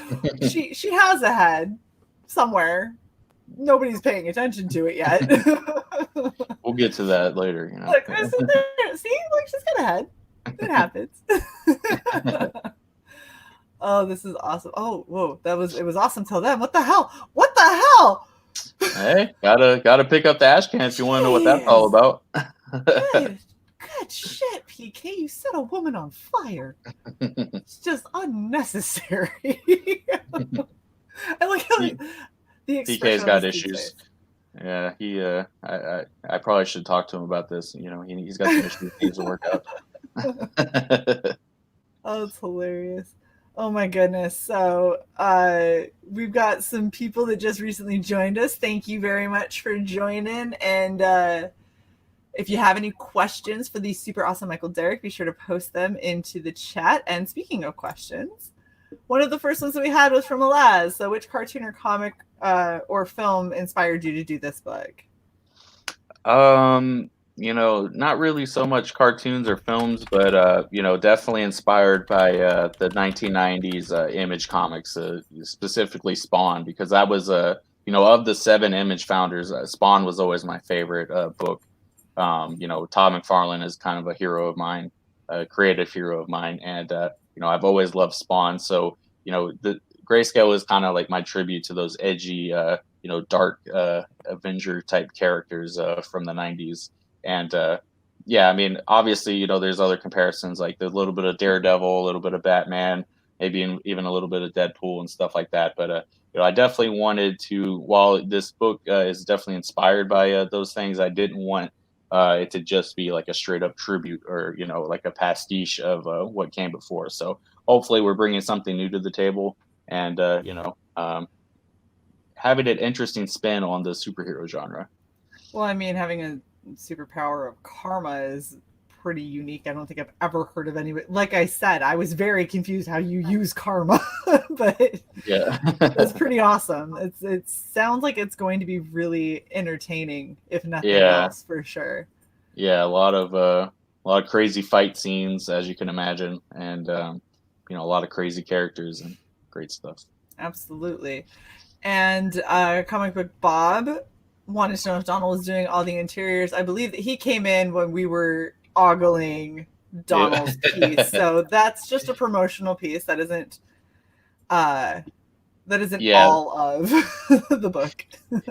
she has a head somewhere. Nobody's paying attention to it yet. We'll get to that later, you know. Like, see, like, she's got a head. It happens. Oh, this is awesome. Oh, whoa, it was awesome till then. What the hell? What the hell? Hey, gotta pick up the ash can if you want to know what that's all about. Good shit, PK. You set a woman on fire. It's just unnecessary. I like how the PK's got issues. Yeah, he. I probably should talk to him about this. You know, he's got some issues he needs to work out. Oh, it's hilarious. Oh my goodness. So we've got some people that just recently joined us. Thank you very much for joining. And if you have any questions for the super awesome Michael Derrick, be sure to post them into the chat. And speaking of questions, one of the first ones that we had was from Alaz. So which cartoon or comic or film inspired you to do this book? You know, not really so much cartoons or films, but you know, definitely inspired by the 1990s Image comics, specifically Spawn, because that was you know, of the 7 Image founders, Spawn was always my favorite book. You know, Todd McFarlane is kind of a hero of mine, a creative hero of mine, and you know, I've always loved Spawn. So you know, the Grayskale is kind of like my tribute to those edgy, you know, dark Avenger type characters from the 90s. And yeah, I mean, obviously, you know, there's other comparisons, like the little bit of Daredevil, a little bit of Batman, maybe even a little bit of Deadpool and stuff like that. But you know, I definitely wanted to, while this book is definitely inspired by those things, I didn't want it to just be like a straight up tribute or, you know, like a pastiche of what came before. So hopefully we're bringing something new to the table and, you know, having an interesting spin on the superhero genre. Well, I mean, having a superpower of karma is pretty unique. I don't think I've ever heard of anybody. Like I said, I was very confused how you use karma, but yeah, it's pretty awesome. It sounds like it's going to be really entertaining, if nothing yeah, else, for sure. yeah. A lot of crazy fight scenes, as you can imagine, and you know, a lot of crazy characters and great stuff. Absolutely. And Comic Book Bob wanted to know if Donald was doing all the interiors. I believe that he came in when we were ogling Donald's piece. So that's just a promotional piece. That isn't all of the book.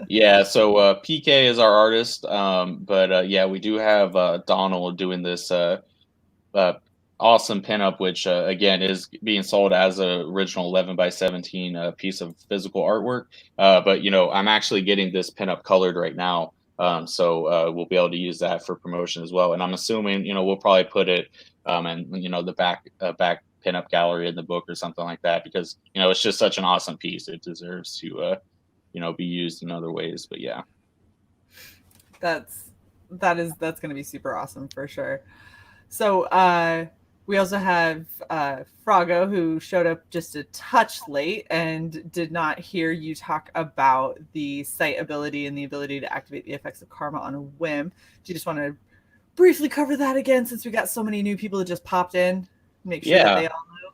Yeah, so PK is our artist, but yeah, we do have Donald doing this awesome pinup, which again is being sold as a original 11 by 17 piece of physical artwork. But you know, I'm actually getting this pinup colored right now, so we'll be able to use that for promotion as well. And I'm assuming, you know, we'll probably put it and you know, the back pinup gallery in the book or something like that, because you know, it's just such an awesome piece. It deserves to you know, be used in other ways. But yeah, that's going to be super awesome for sure. So we also have Frago, who showed up just a touch late and did not hear you talk about the sight ability and the ability to activate the effects of karma on a whim. Do you just want to briefly cover that again, since we got so many new people that just popped in? Make sure that they all know.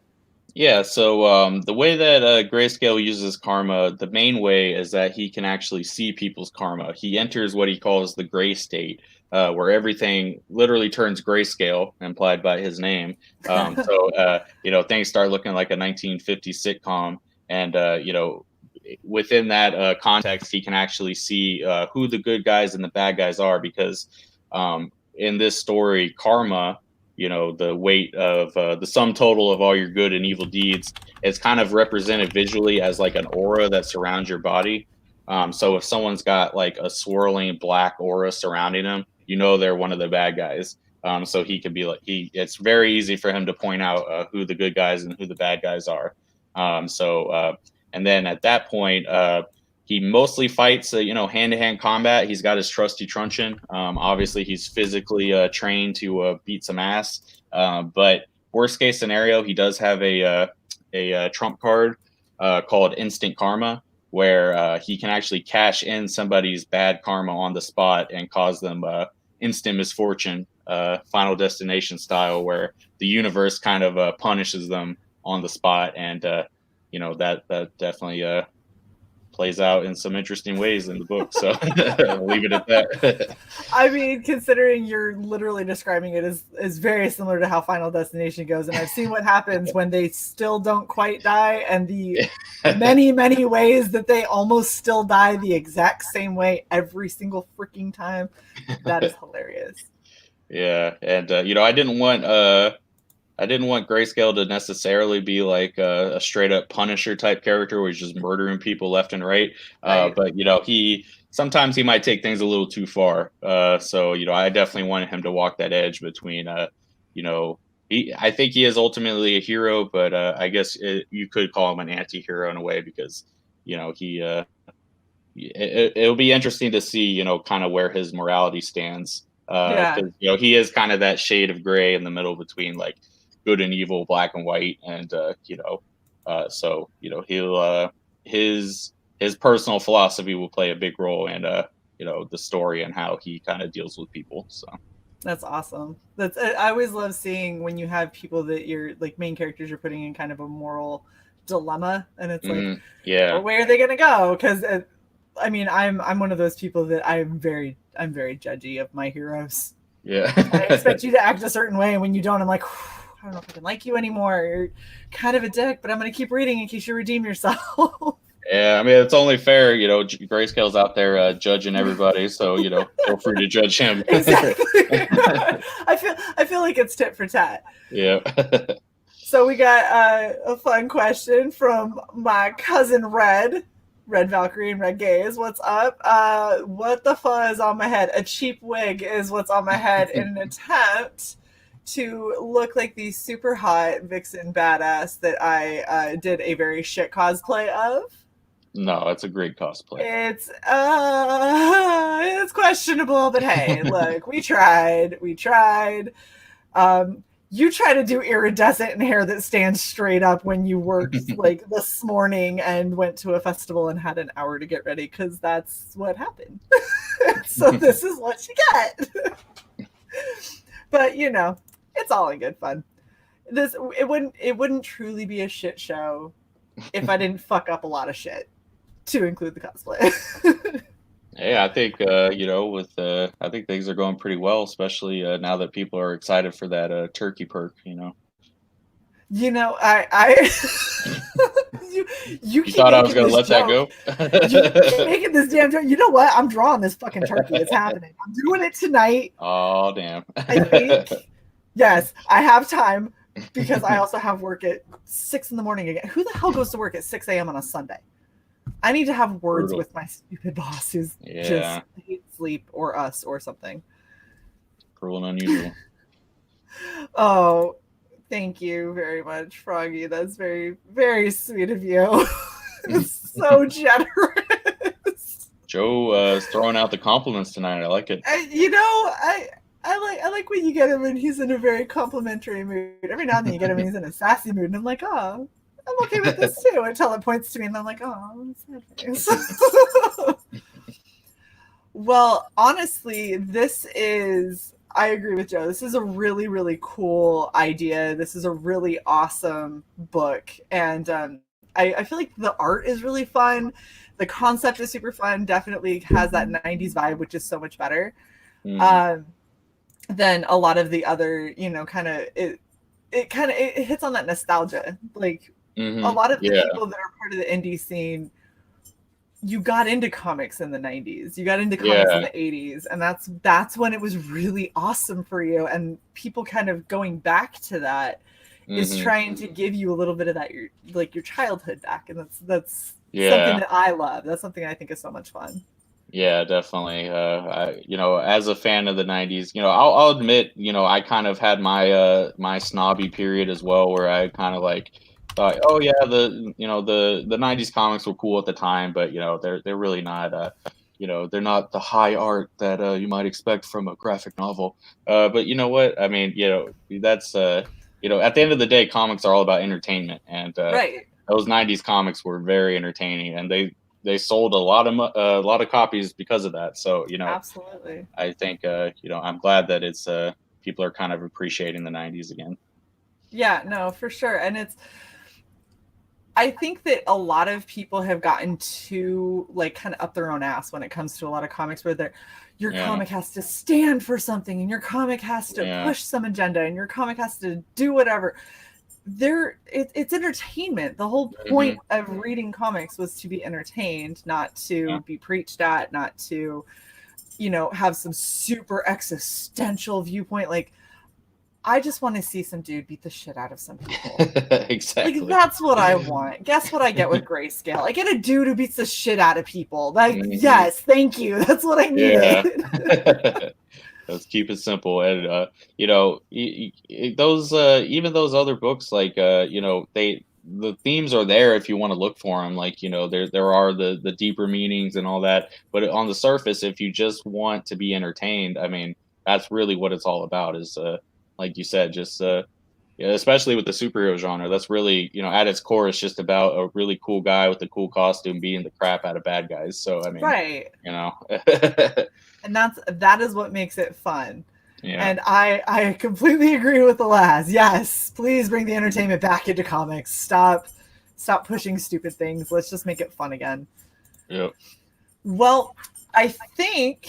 Yeah, so the way that Grayscale uses karma, the main way is that he can actually see people's karma. He enters what he calls the gray state, where everything literally turns grayscale, implied by his name. So, you know, things start looking like a 1950s sitcom. And, you know, within that context, he can actually see who the good guys and the bad guys are, because in this story, karma, you know, the weight of the sum total of all your good and evil deeds, is kind of represented visually as like an aura that surrounds your body. So if someone's got like a swirling black aura surrounding them, you know, they're one of the bad guys. So he could be like, it's very easy for him to point out who the good guys and who the bad guys are. And then at that point, he mostly fights, hand-to-hand combat. He's got his trusty truncheon. Obviously, he's physically trained to beat some ass. But worst case scenario, he does have a trump card called Instant Karma, where he can actually cash in somebody's bad karma on the spot and cause them instant misfortune, Final Destination style, where the universe kind of punishes them on the spot, and that definitely plays out in some interesting ways in the book. So I'll leave it at that. I mean, considering you're literally describing it as very similar to how Final Destination goes, and I've seen what happens when they still don't quite die, and the many ways that they almost still die the exact same way every single freaking time. That is hilarious. Yeah, and I didn't want Grayscale to necessarily be like a straight up Punisher type character where he's just murdering people left and right. But he sometimes he might take things a little too far. So I definitely wanted him to walk that edge between I think he is ultimately a hero, but I guess you could call him an anti-hero in a way, because it'll be interesting to see kind of where his morality stands. Because he is kind of that shade of gray in the middle between like good and evil, black and white, and so he'll his personal philosophy will play a big role in the story and how he kind of deals with people. So that's awesome. I always love seeing when you have people that you're like main characters you're putting in kind of a moral dilemma, and it's like, well, where are they gonna go? Because I mean, I'm one of those people that I'm very judgy of my heroes. Yeah, I expect you to act a certain way, and when you don't, I'm like, I don't know if I can like you anymore. You're kind of a dick, but I'm going to keep reading in case you redeem yourself. Yeah, I mean, it's only fair, Grayscale's out there judging everybody, so feel free to judge him. Exactly. I feel like it's tit for tat. Yeah. So we got a fun question from my cousin Red Valkyrie and Red Gaze. What's up? What the fuzz on my head? A cheap wig is what's on my head in an attempt to look like the super hot vixen badass that I did a very shit cosplay of. No, it's a great cosplay. It's questionable, but hey, look, we tried. You try to do iridescent hair that stands straight up when you worked like this morning and went to a festival and had an hour to get ready, because that's what happened. So this is what you get. But it's all in good fun. It wouldn't truly be a shit show if I didn't fuck up a lot of shit to include the cosplay. Yeah, I think I think things are going pretty well, especially now that people are excited for that turkey perk. I you thought I was going to let that go? You keep making this damn joke. You know what? I'm drawing this fucking turkey. It's happening. I'm doing it tonight. Oh, damn. I think. Yes, I have time because I also have work at 6 a.m. again. Who the hell goes to work at 6 a.m. on a Sunday? I need to have words with my stupid boss who's just hates sleep or us or something. Cruel and unusual. Oh, thank you very much, Froggy. That's very, very sweet of you. It's so generous. Joe is throwing out the compliments tonight. I like it. I like when you get him when he's in a very complimentary mood. Every now and then you get him when he's in a sassy mood, and I'm like, oh, I'm okay with this too. Until it points to me, and I'm like, oh, that's nice. Well, honestly, I agree with Joe. This is a really, really cool idea. This is a really awesome book. And I feel like the art is really fun. The concept is super fun. Definitely has that 90s vibe, which is so much better than a lot of the other, it hits on that nostalgia. Like a lot of the people that are part of the indie scene, you got into comics in the 90s, you got into comics in the 80s, and that's when it was really awesome for you. And people kind of going back to that is trying to give you a little bit of that, your childhood back. And that's something that I love. That's something I think is so much fun. Yeah, definitely. As a fan of the 90s, I'll admit, I kind of had my snobby period as well, where I kind of like thought, oh yeah, the '90s comics were cool at the time, but they're really not. They're not the high art that you might expect from a graphic novel. But you know what? I mean, that's at the end of the day, comics are all about entertainment, and Right. those '90s comics were very entertaining, and they sold a lot of copies because of that. So Absolutely. I think I'm glad that it's people are kind of appreciating the '90s again. Yeah, no, for sure. And I think that a lot of people have gotten too like kind of up their own ass when it comes to a lot of comics where your Yeah, comic has to stand for something and your comic has to yeah, push some agenda and your comic has to do whatever. It's entertainment. The whole hmm point of reading comics was to be entertained, not yeah. to be preached at, not to, have some super existential viewpoint. Like, I just want to see some dude beat the shit out of some people. Like, Exactly. that's what I want. Guess what I get with Grayscale? I get a dude who beats the shit out of people. Like, hmm yes, thank you. That's what I Yeah. needed. Let's keep it simple. And those even those other books, like the themes are there if you want to look for them. Like there are the deeper meanings and all that. But on the surface, if you just want to be entertained, I mean, that's really what it's all about. Is like you said, just yeah, especially with the superhero genre, that's really, at its core, it's just about a really cool guy with a cool costume beating the crap out of bad guys. So, I mean, Right. you know, And that is what makes it fun. yeah, And I completely agree with the last. Yes, please bring the entertainment back into comics. Stop pushing stupid things. Let's just make it fun again. yep. Well, I think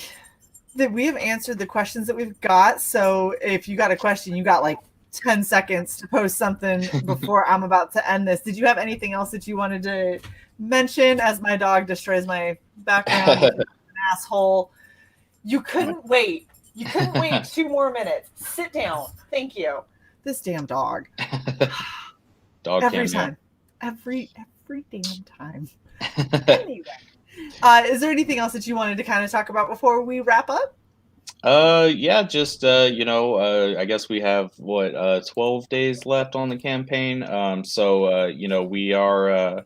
that we have answered the questions that we've got. So if you got a question, you got like 10 seconds to post something before I'm about to end this. Did you have anything else that you wanted to mention as my dog destroys my background because it's an asshole? You couldn't wait. You couldn't wait 2 more minutes. Sit down. Thank you. This damn dog. Dog Every cameo. time. Every damn time. Anyway. Is there anything else that you wanted to kind of talk about before we wrap up? Yeah, just I guess we have what 12 days left on the campaign. So we are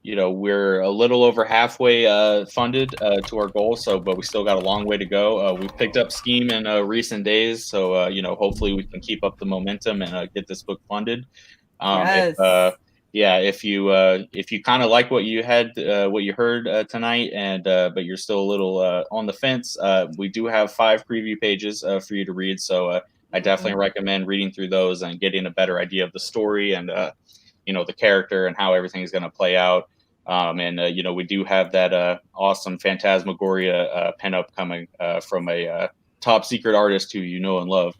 we're a little over halfway funded to our goal, so but we still got a long way to go. We've picked up steam in recent days, so hopefully we can keep up the momentum and get this book funded. If Yes. Yeah, if you kind of like what you heard tonight, and but you're still a little on the fence, we do have 5 preview pages for you to read. So I definitely recommend reading through those and getting a better idea of the story and the character and how everything is going to play out. And we do have that awesome Phantasmagoria pinup coming from a top secret artist who you know and love.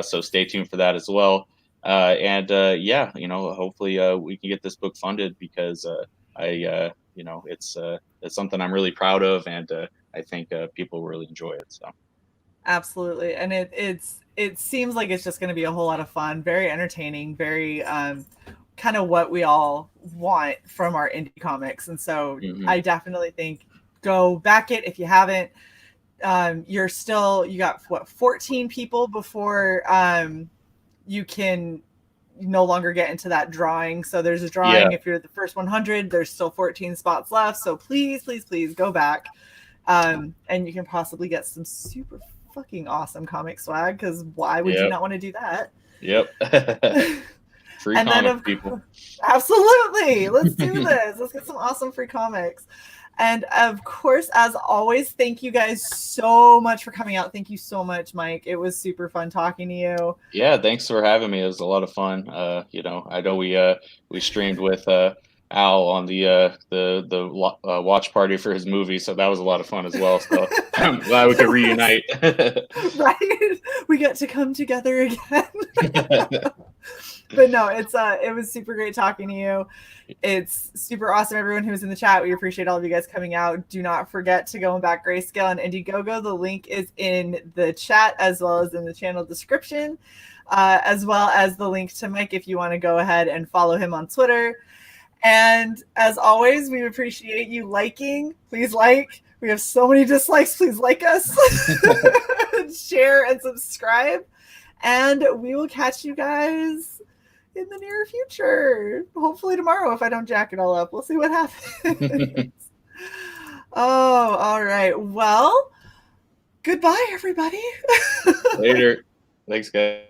So stay tuned for that as well. And yeah, hopefully we can get this book funded because it's something I'm really proud of, and I think people really enjoy it. So Absolutely. And it seems like it's just going to be a whole lot of fun, very entertaining, very kind of what we all want from our indie comics. And so hmm I definitely think go back it if you haven't. You got what, 14 people before you can no longer get into that drawing. So there's a yeah, drawing. If you're the first 100, there's still 14 spots left. So please, please, please go back. And you can possibly get some super fucking awesome comic swag, because why would you yep, not want to do that? yep. Free And then comics, people. absolutely, let's do this. Let's get some awesome free comics. And of course, as always, thank you guys so much for coming out. Thank you so much, Mike. It was super fun talking to you. Yeah, thanks for having me. It was a lot of fun. I know we streamed with Al on the watch party for his movie, so that was a lot of fun as well. So I'm glad we could reunite. Right? We get to come together again. But no, it was super great talking to you. It's super awesome, everyone who's in the chat. We appreciate all of you guys coming out. Do not forget to go and back Grayscale and Indiegogo. The link is in the chat as well as in the channel description, as well as the link to Mike if you want to go ahead and follow him on Twitter. And as always, we appreciate you liking. Please like. We have so many dislikes. Please like us, share, and subscribe. And we will catch you guys in the near future. Hopefully tomorrow if I don't jack it all up. We'll see what happens. Oh, all right. Well, goodbye, everybody. Later. Thanks, guys.